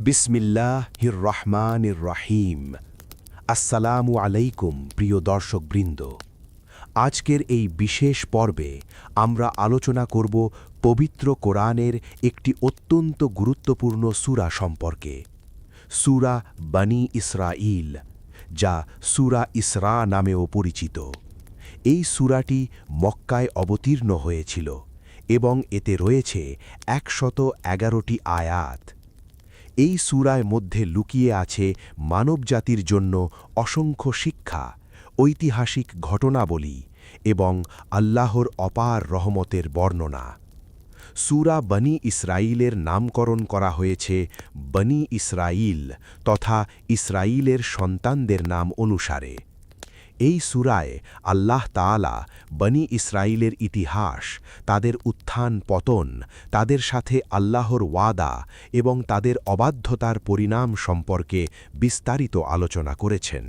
বিসমিল্লাহির রহমানির রহিম। আসসালামু আলাইকুম প্রিয় দর্শকবৃন্দ। আজকের এই বিশেষ পর্বে আমরা আলোচনা করব পবিত্র কোরআনের একটি অত্যন্ত গুরুত্বপূর্ণ সূরা সম্পর্কে, সূরা বনী ইসরাঈল, যা সূরা ইসরা নামেও পরিচিত। এই সূরাটি মক্কায় অবতীর্ণ হয়েছিল এবং এতে রয়েছে ১১১টি আয়াত। এই সূরার মধ্যে লুকিয়ে আছে মানবজাতির জন্য অসংখ্য শিক্ষা, ঐতিহাসিক ঘটনাবলী এবং আল্লাহর অপার রহমতের বর্ণনা। সূরা বনী ইসরাঈলের নামকরণ করা হয়েছে বনী ইসরাঈল তথা ইসরাঈলের সন্তানদের নাম অনুসারে। এই সূরায় আল্লাহ তাআলা বনী ইসরাঈলের ইতিহাস, তাদের উত্থান পতন, তাদের সাথে আল্লাহর ওয়াদা এবং তাদের অবাধ্যতার পরিণাম সম্পর্কে বিস্তারিত আলোচনা করেছেন।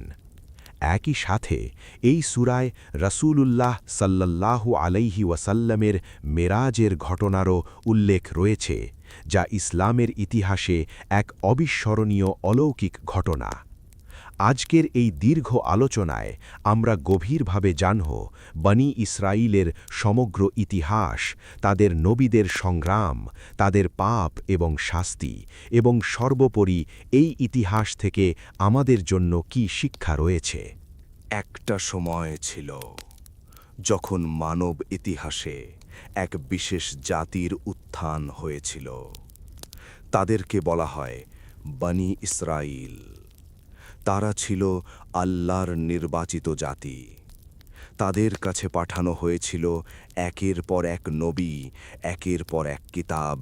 একই সাথে এই সূরায় রাসূলুল্লাহ সাল্লাল্লাহু আলাইহি ওয়াসাল্লামের মেরাজের ঘটনারও উল্লেখ রয়েছে, যা ইসলামের ইতিহাসে এক অবিস্মরণীয় অলৌকিক ঘটনা। আজকের এই দীর্ঘ আলোচনায় আমরা গভীরভাবে জানব বনী ইসরাঈলের সমগ্র ইতিহাস, তাদের নবীদের সংগ্রাম, তাদের পাপ এবং শাস্তি, এবং সর্বোপরি এই ইতিহাস থেকে আমাদের জন্য কী শিক্ষা রয়েছে। একটা সময় ছিল যখন মানব ইতিহাসে এক বিশেষ জাতির উত্থান হয়েছিল। তাদেরকে বলা হয় বনী ইসরাঈল। তারা ছিল আল্লাহর নির্বাচিত জাতি। তাদের কাছে পাঠানো হয়েছিল একের পর এক নবী, একের পর এক কিতাব,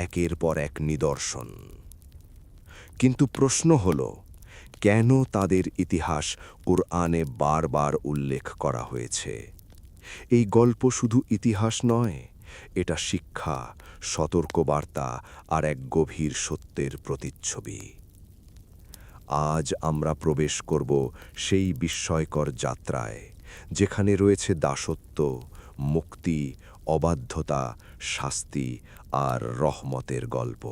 একের পর এক নিদর্শন। কিন্তু প্রশ্ন হল, কেন তাদের ইতিহাস কুরআনে বারবার উল্লেখ করা হয়েছে? এই গল্প শুধু ইতিহাস নয়, এটা শিক্ষা, সতর্কবার্তা আর এক গভীর সত্যের প্রতিচ্ছবি। আজ আমরা প্রবেশ করব সেই বিস্ময়কর যাত্রায়, যেখানে রয়েছে দাসত্ব, মুক্তি, অবাধ্যতা, শাস্তি আর রহমতের গল্প।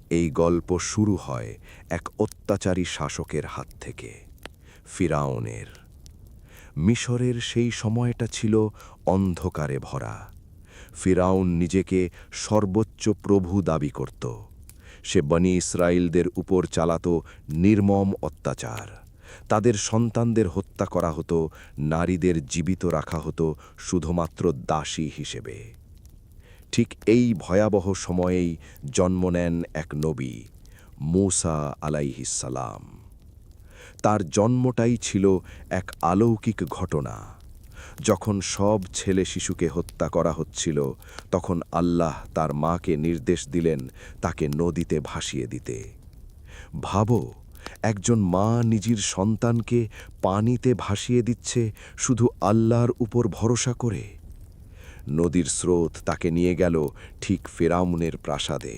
এই গল্প শুরু হয় এক অত্যাচারী শাসকের হাত থেকে, ফিরাউনের। মিশরের সেই সময়টা ছিল অন্ধকারে ভরা। ফিরাউন নিজেকে সর্বোচ্চ প্রভু দাবি করত। সে বনী ইসরাঈলদের উপর চালাত নির্মম অত্যাচার। তাদের সন্তানদের হত্যা করা হতো, নারীদের জীবিত রাখা হতো শুধুমাত্র দাসী হিসেবে। ঠিক এই ভয়াবহ সময়েই জন্ম নেন এক নবী, মূসা আলাইহিস সালাম। তার জন্মটাই ছিল এক অলৌকিক ঘটনা। যখন সব ছেলে শিশুকে হত্যা করা হচ্ছিল, তখন আল্লাহ তার মাকে নির্দেশ দিলেন তাকে নদীতে ভাসিয়ে দিতে। ভাবো, একজন মা নিজের সন্তানকে পানিতে ভাসিয়ে দিচ্ছে শুধু আল্লাহর উপর ভরসা করে। নদীর স্রোত তাকে নিয়ে গেল ঠিক ফিরাউনের প্রাসাদে।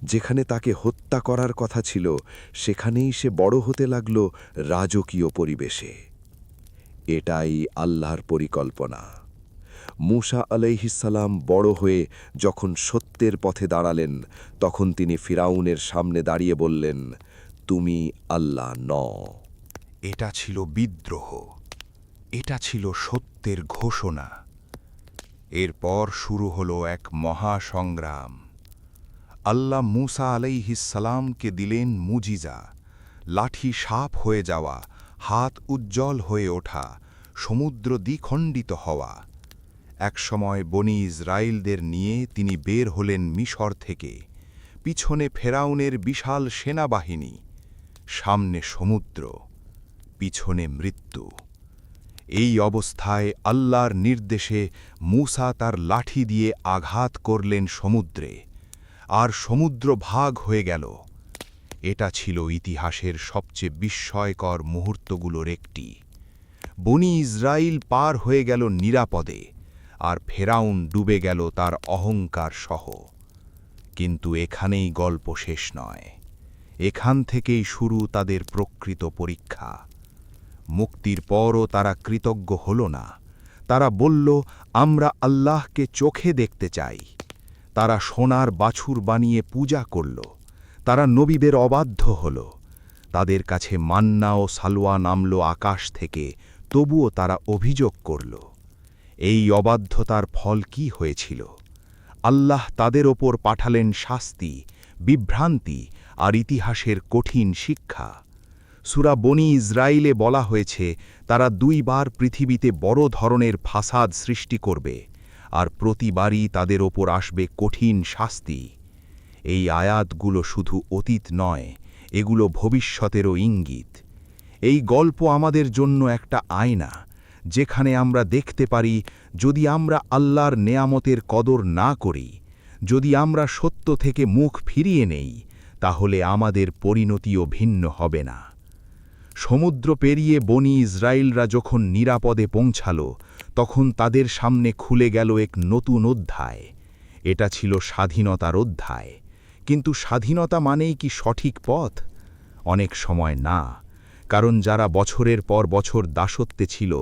যেখানে তাকে হত্যা করার কথা ছিল, সেখানেই সে বড় হতে লাগল রাজকীয় পরিবেশে। এটাই আল্লাহর পরিকল্পনা। মূসা আলাইহিস সালাম বড় হয়ে যখন সত্যের পথে দাঁড়ালেন, তখন তিনি ফিরাউনের সামনে দাঁড়িয়ে বললেন, তুমি আল্লাহ নও। এটা ছিল বিদ্রোহ, এটা ছিল সত্যের ঘোষণা। এরপর শুরু হলো এক মহাসংগ্রাম। আল্লাহ মূসা আলাইহিস সালামকে দিলেন মুজিজা, লাঠি সাপ হয়ে যাওয়া, হাত উজ্জ্বল হয়ে ওঠা, সমুদ্র দ্বিখণ্ডিত হওয়া। একসময় বনী ইসরাঈলদের নিয়ে তিনি বের হলেন মিশর থেকে। পিছনে ফেরাউনের বিশাল সেনাবাহিনী, সামনে সমুদ্র, পিছনে মৃত্যু। এই অবস্থায় আল্লাহর নির্দেশে মূসা তার লাঠি দিয়ে আঘাত করলেন সমুদ্রে, আর সমুদ্র ভাগ হয়ে গেল। এটা ছিল ইতিহাসের সবচেয়ে বিস্ময়কর মুহূর্তগুলোর একটি। বনী ইসরাঈল পার হয়ে গেল নিরাপদে, আর ফেরাউন ডুবে গেল তার অহংকার সহ। কিন্তু এখানেই গল্প শেষ নয়। এখান থেকেই শুরু তাদের প্রকৃত পরীক্ষা। মুক্তির পরও তারা কৃতজ্ঞ হল না। তারা বলল, আমরা আল্লাহকে চোখে দেখতে চাই। তারা সোনার বাছুর বানিয়ে পূজা করল। তারা নবীদের অবাধ্য হল। তাদের কাছে মান্না ও সালোয়া নামল আকাশ থেকে, তবুও তারা অভিযোগ করল। এই অবাধ্যতার ফল কি হয়েছিল? আল্লাহ তাদের ওপর পাঠালেন শাস্তি, বিভ্রান্তি আর ইতিহাসের কঠিন শিক্ষা। সূরা বনী ইসরাইলে বলা হয়েছে, তারা 2 বার পৃথিবীতে বড় ধরনের ফাসাদ সৃষ্টি করবে, আর প্রতিবারই তাদের ওপর আসবে কঠিন শাস্তি। এই আয়াতগুলো শুধু অতীত নয়, এগুলো ভবিষ্যতেরও ইঙ্গিত। এই গল্প আমাদের জন্য একটা আয়না, যেখানে আমরা দেখতে পারি, যদি আমরা আল্লাহর নেয়ামতের কদর না করি, যদি আমরা সত্য থেকে মুখ ফিরিয়ে নেই, তাহলে আমাদের পরিণতিও ভিন্ন হবে না। সমুদ্র পেরিয়ে বনী ইসরায়েলরা যখন নিরাপদে পৌঁছাল, তখন তাদের সামনে খুলে গেল এক নতুন অধ্যায়। এটা ছিল স্বাধীনতার অধ্যায়। কিন্তু স্বাধীনতা মানেই কি সঠিক পথ? অনেক সময় না, কারণ যারা বছরের পর বছর দাসত্বে ছিল,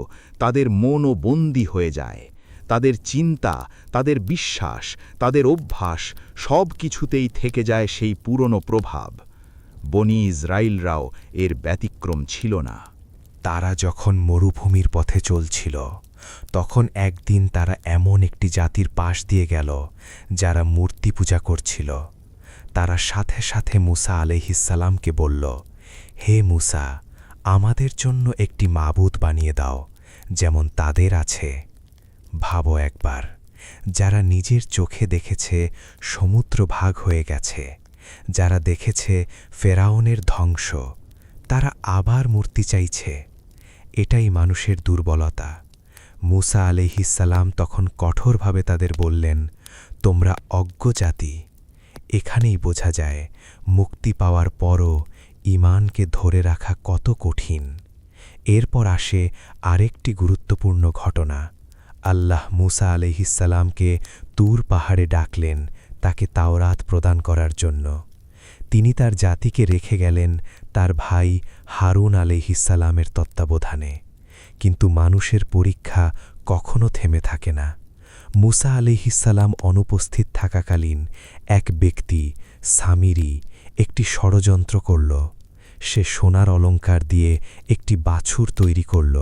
তাদের মনও বন্দী হয়ে যায়। তাদের চিন্তা, তাদের বিশ্বাস, তাদের অভ্যাস সব কিছুতেই থেকে যায় সেই পুরনো প্রভাব। বনী ইসরায়েলরাও এর ব্যতিক্রম ছিল না। তারা যখন মরুভূমির পথে চলছিল, তখন একদিন তারা এমন একটি জাতির পাশ দিয়ে গেল, যারা মূর্তি পূজা করছিল। তারা সাথে সাথে মুসা আলাইহিসসালামকে বলল, হে মুসা, আমাদের জন্য একটি মাবুদ বানিয়ে দাও, যেমন তাদের আছে। ভাবো একবার, যারা নিজের চোখে দেখেছে সমুদ্র ভাগ হয়ে গেছে, যারা দেখেছে ফেরাউনের ধ্বংস, তারা আবার মূর্তি চাইছে। এটাই মানুষের দুর্বলতা। মুসা আলাইহিসসালাম তখন কঠোরভাবে তাদের বললেন, তোমরা অজ্ঞ জাতি। এখানেই বোঝা যায় মুক্তি পাওয়ার পরও ঈমানকে ধরে রাখা কত কঠিন। এরপর আসে আরেকটি গুরুত্বপূর্ণ ঘটনা। আল্লাহ মুসা আলাইহিসসালামকে তুর পাহাড়ে ডাকলেন তাকে তাওরাত প্রদান করার জন্য। তিনি তার জাতিকে রেখে গেলেন তার ভাই হারুন আলাইহিসসালামের তত্ত্বাবধানে। কিন্তু মানুষের পরীক্ষা কখনো থেমে থাকে না। মুসা আলাইহিসসালাম অনুপস্থিত থাকাকালীন এক ব্যক্তি, সামিরি, একটি ষড়যন্ত্র করল। সে সোনার অলংকার দিয়ে একটি বাছুর তৈরি করল,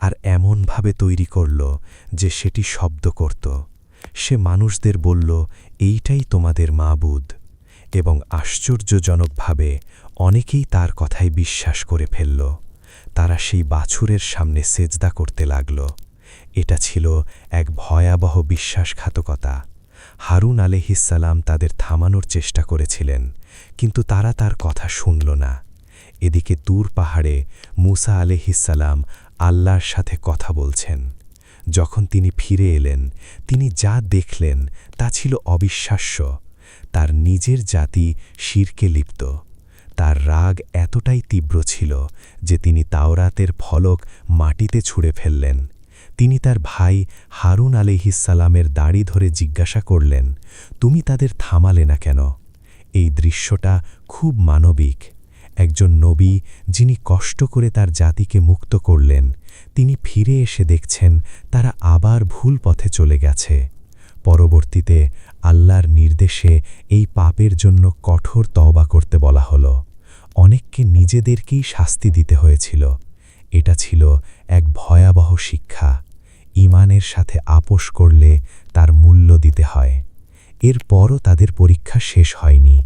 আর এমনভাবে তৈরি করল যে সেটি শব্দ করত। সে মানুষদের বলল, এইটাই তোমাদের মাবুদ। এবং আশ্চর্যজনকভাবে অনেকেই তার কথায় বিশ্বাস করে ফেলল। তারা সেই বাছুরের সামনে সেজদা করতে লাগল। এটা ছিল এক ভয়াবহ বিশ্বাসঘাতকতা। হারুন আলাইহিসসালাম তাদের থামানোর চেষ্টা করেছিলেন, কিন্তু তারা তার কথা শুনল না। এদিকে তুর পাহাড়ে মুসা আলাইহিসসালাম আল্লাহর সাথে কথা বলছেন। যখন তিনি ফিরে এলেন, তিনি যা দেখলেন তা ছিল অবিশ্বাস্য। তার নিজের জাতি শিরকে লিপ্ত। তার রাগ এতটাই তীব্র ছিল যে তিনি তাওরাতের ফলক মাটিতে ছুঁড়ে ফেললেন। তিনি তার ভাই হারুন আলাইহিসসালামের দাড়ি ধরে জিজ্ঞাসা করলেন, তুমি তাদের থামালে না কেন? এই দৃশ্যটা খুব মানবিক। একজন নবী, যিনি কষ্ট করে তার জাতিকে মুক্ত করলেন, তিনি ফিরে এসে দেখছেন তারা আবার ভুল পথে চলে গেছে। পরবর্তীতে আল্লাহর নির্দেশে এই পাপের জন্য কঠোর তওবা করতে বলা হলো। অনেককে নিজেদেরকেই শাস্তি দিতে হয়েছিল। এটা ছিল এক ভয়াবহ শিক্ষা। ঈমানের সাথে আপোষ করলে তার মূল্য দিতে হয়। এরপরও তাদের পরীক্ষা শেষ হয়নি।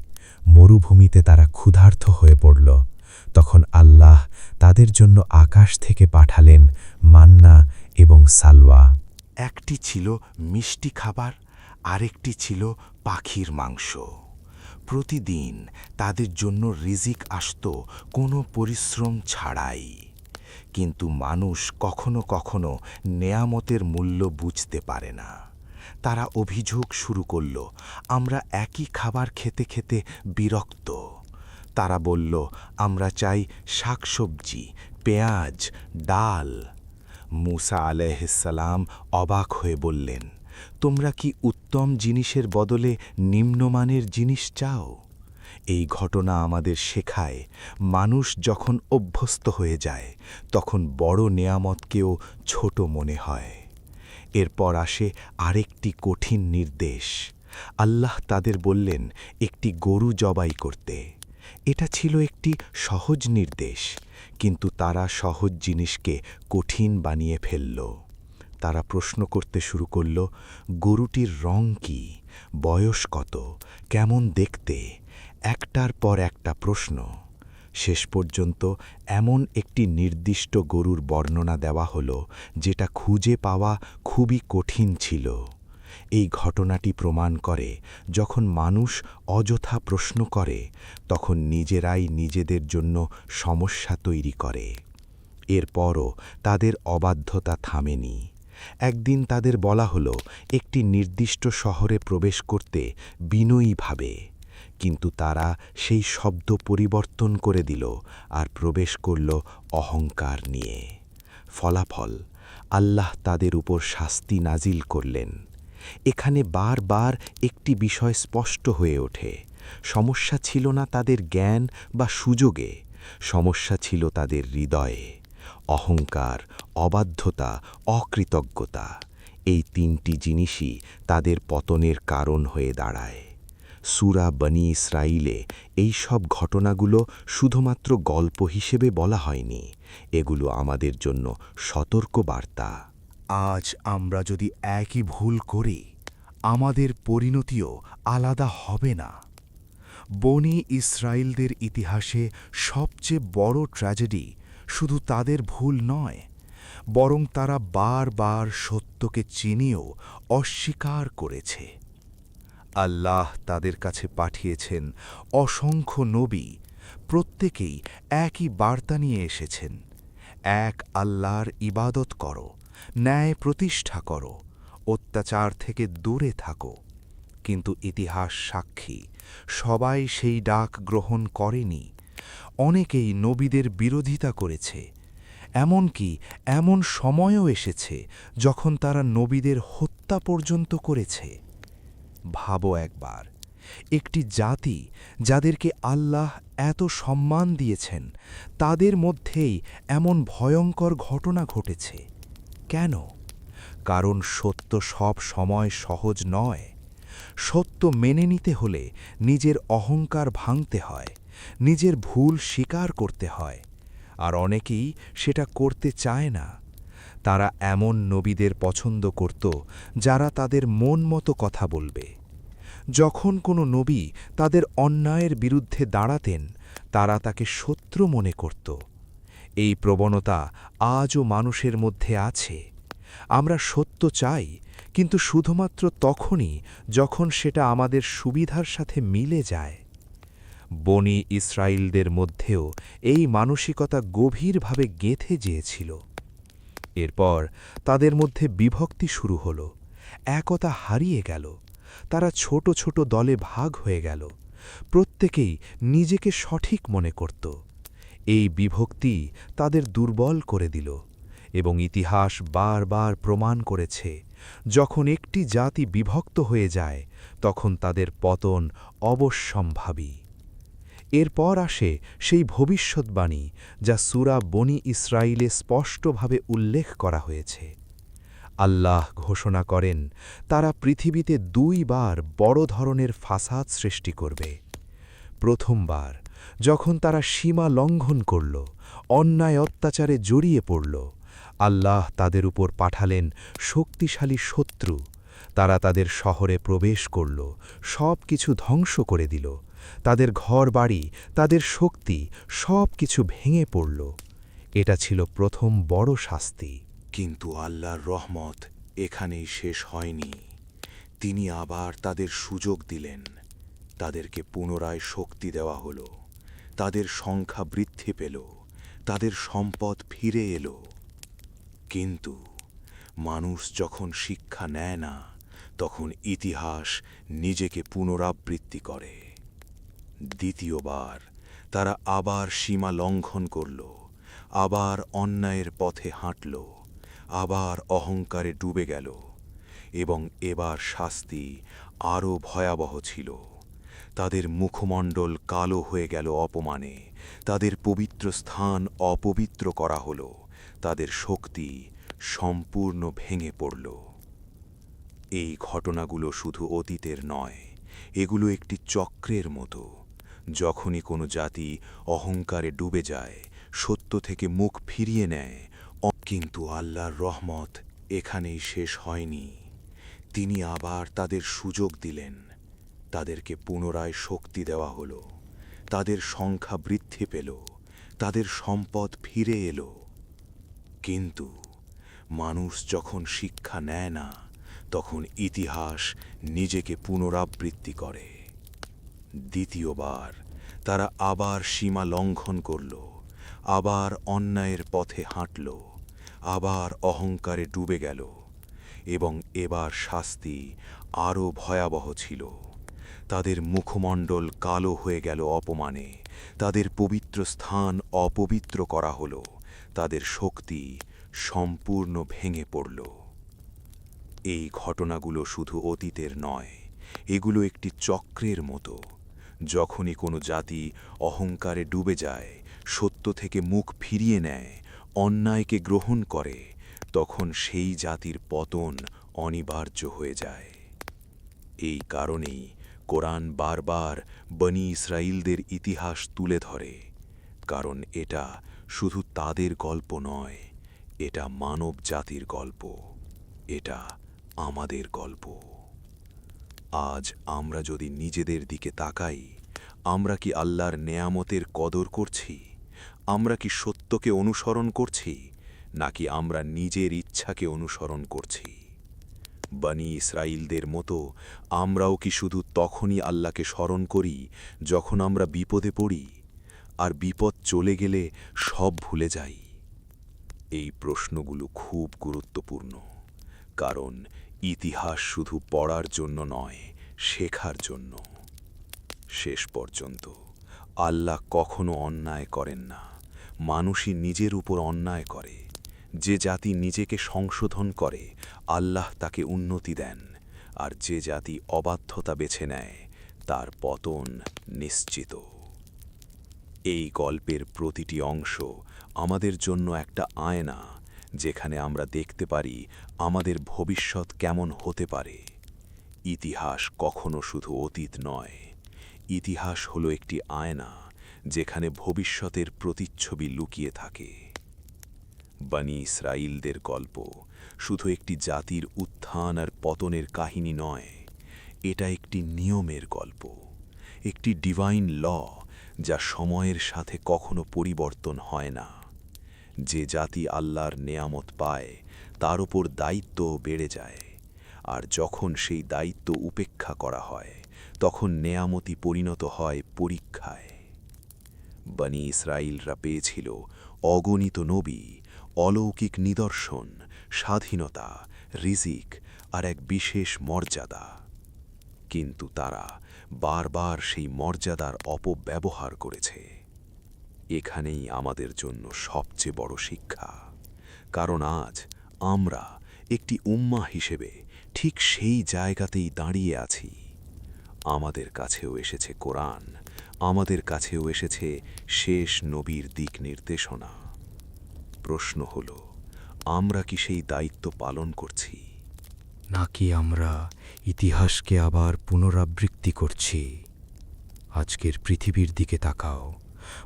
মরুভূমিতে তারা ক্ষুধার্ত হয়ে পড়ল। তখন আল্লাহ তাদের জন্য আকাশ থেকে পাঠালেন মান্না এবং সালওয়া। একটি ছিল মিষ্টি খাবার, আরেকটি ছিল পাখির মাংস। প্রতিদিন তাদের জন্য রিজিক আসত কোনো পরিশ্রম ছাড়াই। কিন্তু মানুষ কখনো কখনো নেয়ামতের মূল্য বুঝতে পারে না। তারা অভিযোগ শুরু করল, আমরা একই খাবার খেতে খেতে বিরক্ত। তারা বলল, আমরা চাই শাকসবজি, পেঁয়াজ, ডাল। মুসা আলাইহিসসালাম অবাক হয়ে বললেন, তোমরা কি উত্তম জিনিসের বদলে নিম্নমানের জিনিস চাও? এই ঘটনা আমাদের শেখায়, মানুষ যখন অভ্যস্ত হয়ে যায়, তখন বড় নেয়ামতকেও ছোট মনে হয়। এরপর আসে আরেকটি কঠিন নির্দেশ। আল্লাহ তাদের বললেন একটি গরু জবাই করতে। এটা ছিল একটি সহজ নির্দেশ, কিন্তু তারা সহজ জিনিসকে কঠিন বানিয়ে ফেলল। তারা প্রশ্ন করতে শুরু করল, গরুটির রং কি, বয়স কত, কেমন দেখতে, একটার পর একটা প্রশ্ন। শেষ পর্যন্ত এমন একটি নির্দিষ্ট গরুর বর্ণনা দেওয়া হলো যেটা খুঁজে পাওয়া খুবই কঠিন ছিল। এই ঘটনাটি প্রমাণ করে, যখন মানুষ অযথা প্রশ্ন করে তখন নিজেরাই নিজেদের জন্য সমস্যা তৈরি করে। এরপরও তাদের অবাধ্যতা থামেনি। একদিন তাদের বলা হলো একটি নির্দিষ্ট শহরে প্রবেশ করতে বিনয়ীভাবে, কিন্তু তারা সেই শব্দ পরিবর্তন করে দিল আর প্রবেশ করল অহংকার নিয়ে। ফলাফল, আল্লাহ তাদের উপর শাস্তি নাজিল করলেন। এখানে বারবার একটি বিষয় স্পষ্ট হয়ে ওঠে, সমস্যা ছিল না তাদের জ্ঞান বা সুযোগে, সমস্যা ছিল তাদের হৃদয়ে। অহংকার, অবাধ্যতা, অকৃতজ্ঞতা, এই তিনটি জিনিসই তাদের পতনের কারণ হয়ে দাঁড়ায়। সূরা বনী ইসরাঈলে এই সব ঘটনাগুলো শুধুমাত্র গল্প হিসেবে বলা হয়নি, এগুলো আমাদের জন্য সতর্ক বার্তা। আজ আমরা যদি একই ভুল করি, আমাদের পরিণতিও আলাদা হবে না। বনী ইসরায়েলদের ইতিহাসে সবচেয়ে বড় ট্র্যাজেডি শুধু তাদের ভুল নয়, বরং তারা বারবার সত্যকে চিনিয়েও অস্বীকার করেছে। আল্লাহ তাদের কাছে পাঠিয়েছেন অসংখ্য নবী, প্রত্যেকেই একই বার্তা নিয়ে এসেছেন, এক আল্লাহর ইবাদত করো, ন্যায় প্রতিষ্ঠা করো, অত্যাচার থেকে দূরে থাকো। কিন্তু ইতিহাস সাক্ষী, সবাই সেই ডাক গ্রহণ করেনি। অনেকেই নবীদের বিরোধিতা করেছে। এমনকি এমন সময়ও এসেছে যখন তারা নবীদের হত্যা পর্যন্ত করেছে। ভাবো একবার, একটি জাতি যাদেরকে আল্লাহ এত সম্মান দিয়েছেন, তাদের মধ্যেই এমন ভয়ঙ্কর ঘটনা ঘটেছে। কেন? কারণ সত্য সব সময় সহজ নয়। সত্য মেনে নিতে হলে নিজের অহংকার ভাঙতে হয়, নিজের ভুল স্বীকার করতে হয়। আর অনেকেই সেটা করতে চায় না। তারা এমন নবীদের পছন্দ করত যারা তাদের মন মতো কথা বলবে। যখন কোনো নবী তাদের অন্যায়ের বিরুদ্ধে দাঁড়াতেন, তারা তাকে শত্রু মনে করত। এই প্রবণতা আজও মানুষের মধ্যে আছে। আমরা সত্য চাই, কিন্তু শুধুমাত্র তখনই যখন সেটা আমাদের সুবিধার সাথে মিলে যায়। বনী ইসরায়েলদের মধ্যেও এই মানসিকতা গভীরভাবে গেঁথে যেয়েছিল। এরপর তাদের মধ্যে বিভক্তি শুরু হল, একতা হারিয়ে গেল। তারা ছোট ছোট দলে ভাগ হয়ে গেল, প্রত্যেকেই নিজেকে সঠিক মনে করত। এই বিভক্তি তাদের দুর্বল করে দিল, এবং ইতিহাস বারবার প্রমাণ করেছে, যখন একটি জাতি বিভক্ত হয়ে যায় তখন তাদের পতন অবশ্যম্ভাবী। এরপর আসে সেই ভবিষ্যদ্বাণী যা সূরা বনী ইসরাঈলে স্পষ্টভাবে উল্লেখ করা হয়েছে। আল্লাহ ঘোষণা করেন, তারা পৃথিবীতে দুইবার বড় ধরনের ফাসাদ সৃষ্টি করবে। প্রথমবার যখন তারা সীমা লঙ্ঘন করল, অন্যায় অত্যাচারে জড়িয়ে পড়ল, আল্লাহ তাদের উপর পাঠালেন শক্তিশালী শত্রু। তারা তাদের শহরে প্রবেশ করল, সব কিছু ধ্বংস করে দিল। তাদের ঘরবাড়ি, তাদের শক্তি সব কিছু ভেঙে পড়ল। এটা ছিল প্রথম বড় শাস্তি। কিন্তু আল্লাহর রহমত এখানেই শেষ হয়নি। তিনি আবার তাদের সুযোগ দিলেন। তাদেরকে পুনরায় শক্তি দেওয়া হলো, তাদের সংখ্যা বৃদ্ধি পেল, তাদের সম্পদ ফিরে এলো। কিন্তু মানুষ যখন শিক্ষা নেয় না, তখন ইতিহাস নিজেকে পুনরাবৃত্তি করে। দ্বিতীয়বার তারা আবার সীমা লঙ্ঘন করল, আবার অন্যায়ের পথে হাঁটল, আবার অহংকারে ডুবে গেল, এবং এবার শাস্তি আরও ভয়াবহ ছিল। তাদের মুখমণ্ডল কালো হয়ে গেল অপমানে, তাদের পবিত্র স্থান অপবিত্র করা হল, তাদের শক্তি সম্পূর্ণ ভেঙে পড়ল। এই ঘটনাগুলো শুধু অতীতের নয়, এগুলো একটি চক্রের মতো। যখনই কোনো জাতি অহংকারে ডুবে যায়, সত্য থেকে মুখ ফিরিয়ে নেয়, কিন্তু আল্লাহর রহমত এখানেই শেষ হয়নি। তিনি আবার তাদের সুযোগ দিলেন। তাদেরকে পুনরায় শক্তি দেওয়া হলো, তাদের সংখ্যা বৃদ্ধি পেল, তাদের সম্পদ ফিরে এলো। কিন্তু মানুষ যখন শিক্ষা নেয় না, তখন ইতিহাস নিজেকে পুনরাবৃত্তি করে। দ্বিতীয়বার তারা আবার সীমা লঙ্ঘন করল, আবার অন্যায়ের পথে হাঁটল, আবার অহংকারে ডুবে গেল, এবং এবার শাস্তি আরও ভয়াবহ ছিল। তাদের মুখমণ্ডল কালো হয়ে গেল অপমানে, তাদের পবিত্র স্থান অপবিত্র করা হলো, তাদের শক্তি সম্পূর্ণ ভেঙে পড়ল। এই ঘটনাগুলো শুধু অতীতের নয়, এগুলো একটি চক্রের মতো। যখনই কোনো জাতি অহংকারে ডুবে যায়, সত্য থেকে মুখ ফিরিয়ে নেয়, অন্যায়কে গ্রহণ করে, তখন সেই জাতির পতন অনিবার্য হয়ে যায়। এই কারণেই কোরআন বারবার বনি ইসরাইলদের ইতিহাস তুলে ধরে, কারণ এটা শুধু তাদের গল্প নয়, এটা মানব জাতির গল্প, এটা আমাদের গল্প। আজ আমরা যদি নিজেদের দিকে তাকাই, আমরা কি আল্লাহর নেয়ামতের কদর করছি? আমরা কি সত্যকে অনুসরণ করছি, নাকি আমরা নিজের ইচ্ছাকে অনুসরণ করছি? বনি ইসরাইলদের মতো আমরাও কি শুধু তখনই আল্লাহকে স্মরণ করি যখন আমরা বিপদে পড়ি, আর বিপদ চলে গেলে সব ভুলে যাই? এই প্রশ্নগুলো খুব গুরুত্বপূর্ণ, কারণ ইতিহাস শুধু পড়ার জন্য নয়, শেখার জন্য। শেষ পর্যন্ত আল্লাহ কখনো অন্যায় করেন না, মানুষই নিজের উপর অন্যায় করে। যে জাতি নিজেকে সংশোধন করে, আল্লাহ তাকে উন্নতি দেন, আর যে জাতি অবাধ্যতা বেছে নেয়, তার পতন নিশ্চিত। এই গল্পের প্রতিটি অংশ আমাদের জন্য একটা আয়না, যেখানে আমরা দেখতে পারি আমাদের ভবিষ্যৎ কেমন হতে পারে। ইতিহাস কখনো শুধু অতীত নয়, ইতিহাস হলো একটি আয়না যেখানে ভবিষ্যতের প্রতিচ্ছবি লুকিয়ে থাকে। বনি ইসরাইলদের গল্প শুধু একটি জাতির উত্থান আর পতনের কাহিনী নয়, এটা একটি নিয়মের গল্প, একটি ডিভাইন ল যা সময়ের সাথে কখনো পরিবর্তন হয় না। যে জাতি আল্লাহর নেয়ামত পায়, তার উপর দায়িত্ব বেড়ে যায়, আর যখন সেই দায়িত্ব উপেক্ষা করা হয়, তখন নেয়ামতি পরিণত হয় পরীক্ষায়। বনি ইসরাইলরা পেয়েছিল অগণিত নবী, অলৌকিক নিদর্শন, স্বাধীনতা, রিজিক আর এক বিশেষ মর্যাদা। কিন্তু তারা বারবার সেই মর্যাদার অপব্যবহার করেছে। এখানেই আমাদের জন্য সবচেয়ে বড় শিক্ষা, কারণ আজ আমরা একটি উম্মাহ হিসেবে ঠিক সেই জায়গাতেই দাঁড়িয়ে আছি। আমাদের কাছেও এসেছে কোরআন, আমাদের কাছেও এসেছে শেষ নবীর দিক নির্দেশনা। প্রশ্ন হল, আমরা কি সেই দায়িত্ব পালন করছি, নাকি আমরা ইতিহাসকে আবার পুনরাবৃত্তি করছি? আজকের পৃথিবীর দিকে তাকাও,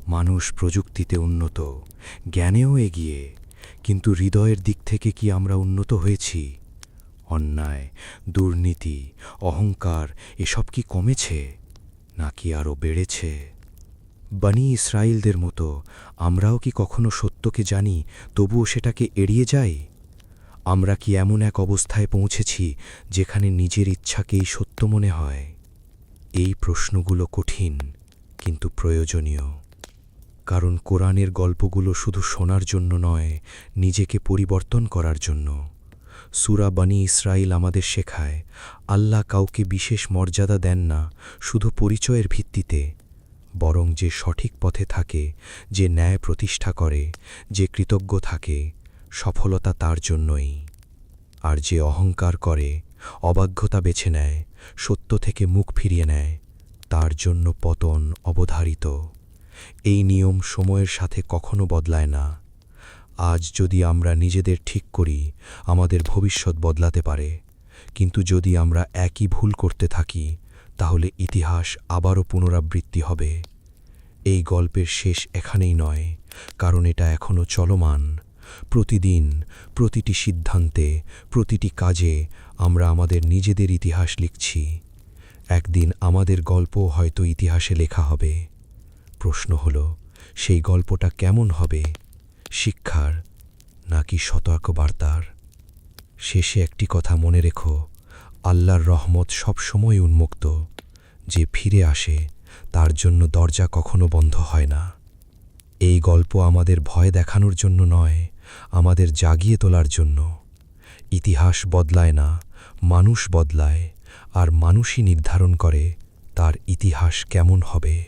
মানুষ প্রযুক্তিতে উন্নত, জ্ঞানেও এগিয়ে, কিন্তু হৃদয়ের দিক থেকে কি আমরা উন্নত হয়েছি? অন্যায়, দুর্নীতি, অহংকার এসব কি কমেছে, নাকি আরও বেড়েছে? বনি ইসরাইলদের মতো আমরাও কি কখনো সত্যকে জানি, তবুও সেটাকে এড়িয়ে যাই? আমরা কি এমন এক অবস্থায় পৌঁছেছি যেখানে নিজের ইচ্ছাকেই সত্য মনে হয়? এই প্রশ্নগুলো কঠিন, কিন্তু প্রয়োজনীয়, কারণ কোরআনের গল্পগুলো শুধু শোনার জন্য নয়, নিজেকে পরিবর্তন করার জন্য। সূরা বনি ইসরাইল আমাদের শেখায়, আল্লাহ কাউকে বিশেষ মর্যাদা দেন না শুধু পরিচয়ের ভিত্তিতে, বরং যে সঠিক পথে থাকে, যে ন্যায় প্রতিষ্ঠা করে, যে কৃতজ্ঞ থাকে, সফলতা তার জন্যই। আর যে অহংকার করে, অবাধ্যতা বেছে নেয়, সত্য থেকে মুখ ফিরিয়ে নেয়, তার জন্য পতন অবধারিত। এই নিয়ম সময়ের সাথে কখনো বদলায় না। আজ যদি আমরা নিজেদের ঠিক করি, আমাদের ভবিষ্যৎ বদলাতে পারে, কিন্তু যদি আমরা একই ভুল করতে থাকি তাহলে ইতিহাস আবারও পুনরাবৃত্তি হবে। এই গল্পের শেষ এখানেই নয়, কারণ এটা এখনও চলমান। প্রতিদিন, প্রতিটি সিদ্ধান্তে, প্রতিটি কাজে আমরা আমাদের নিজেদের ইতিহাস লিখছি। একদিন আমাদের গল্পও হয়তো ইতিহাসে লেখা হবে। প্রশ্ন হল, সেই গল্পটা কেমন হবে? শিক্ষার নাকি সতর্কবার্তার? শেষে একটি কথা মনে রেখো, আল্লাহর রহমত সবসময় উন্মুক্ত। যে ফিরে আসে তার জন্য দরজা কখনো বন্ধ হয় না। এই গল্প আমাদের ভয় দেখানোর জন্য নয়, আমাদের জাগিয়ে তোলার জন্য। ইতিহাস বদলায় না, মানুষ বদলায়, আর মানুষই নির্ধারণ করে তার ইতিহাস কেমন হবে।